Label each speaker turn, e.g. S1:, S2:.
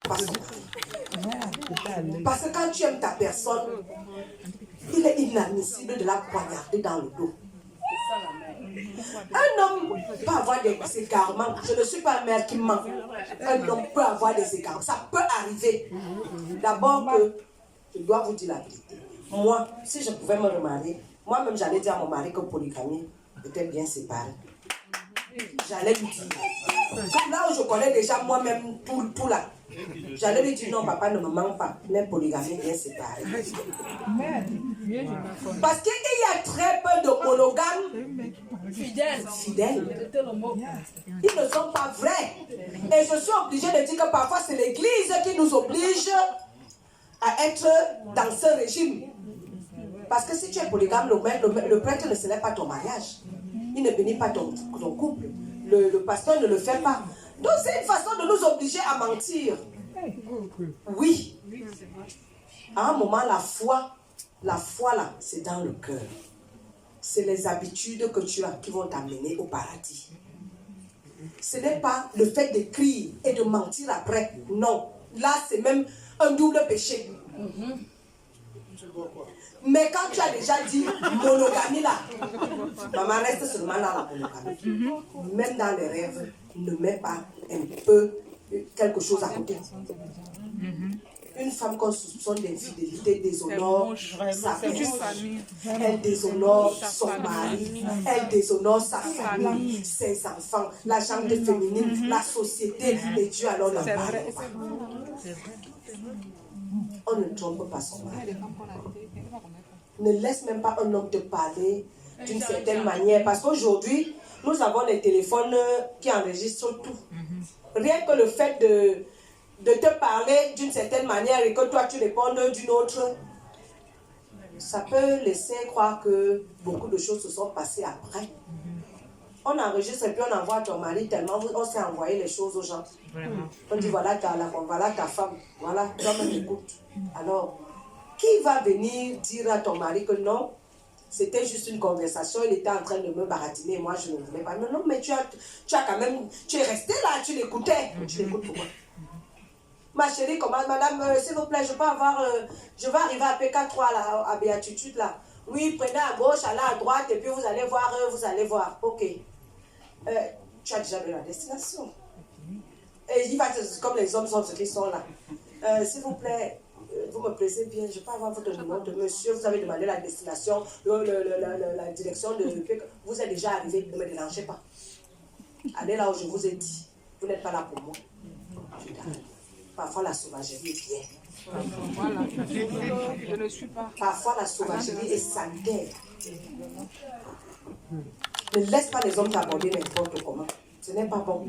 S1: pas son mari. Parce que quand tu aimes ta personne, il est inadmissible de la poignarder dans le dos. Un homme peut avoir des égarements. Je ne suis pas un mère qui ment. Un homme peut avoir des égarements. Ça peut arriver. D'abord que, je dois vous dire la vérité. Moi, si je pouvais me remarier, moi-même j'allais dire à mon mari que polygamie était bien séparée. J'allais lui dire. Comme là où je connais déjà moi-même tout là. J'allais lui dire non, papa ne me ment pas. Même polygamie bien séparée. Parce qu'il y a très peu de monogames fidèles. Ils ne sont pas vrais. Et je suis obligée de dire que parfois c'est l'église qui nous oblige à être dans ce régime. Parce que si tu es polygame, le prêtre ne célèbre pas ton mariage. Il ne bénit pas ton couple. Le pasteur ne le fait pas. Donc c'est une façon de nous obliger à mentir. Oui. À un moment, la foi là, c'est dans le cœur. C'est les habitudes que tu as qui vont t'amener au paradis. Ce n'est pas le fait d'écrire et de mentir après. Non. Là, c'est même un double péché. Mais quand tu as déjà dit monogamie là, maman reste seulement dans la monogamie. Même dans les rêves, ne mets pas un peu quelque chose à côté. Une femme qu'on soupçonne d'infidélité déshonore sa famille. Elle déshonore son mari. Elle déshonore sa famille, ses enfants, la gente féminine, la société. Et Dieu alors n'en parle pas. On ne trompe pas son mari. Ne laisse même pas un homme te parler d'une certaine manière. Parce qu'aujourd'hui, nous avons des téléphones qui enregistrent tout. Rien que le fait de te parler d'une certaine manière et que toi tu répondes d'une autre, ça peut laisser croire que beaucoup de choses se sont passées après. On enregistre et puis on envoie à ton mari tellement on s'est envoyé les choses aux gens. On dit voilà ta femme, voilà, l'homme écoute. Alors, qui va venir dire à ton mari que non, c'était juste une conversation, il était en train de me baratiner et moi je ne voulais pas. Non, mais tu as quand même, tu es resté là, tu l'écoutais. Tu l'écoutes pourquoi? Ma chérie, comment, madame, s'il vous plaît, je vais arriver à PK3 là, à Béatitude là. Oui, prenez à gauche, allez à droite et puis vous allez voir. Ok. Tu as déjà vu la destination. Et il va te, comme les hommes sont ceux qui sont là. S'il vous plaît, vous me plaisez bien, je peux avoir votre numéro de monsieur, vous avez demandé la destination, la direction de PK. Vous êtes déjà arrivé, ne me dérangez pas. Allez là où je vous ai dit. Vous n'êtes pas là pour moi. Parfois la sauvagerie est bien.
S2: Je ne suis pas.
S1: Parfois la sauvagerie est sanitaire. Ne laisse pas les hommes t'aborder n'importe comment. Ce n'est pas bon.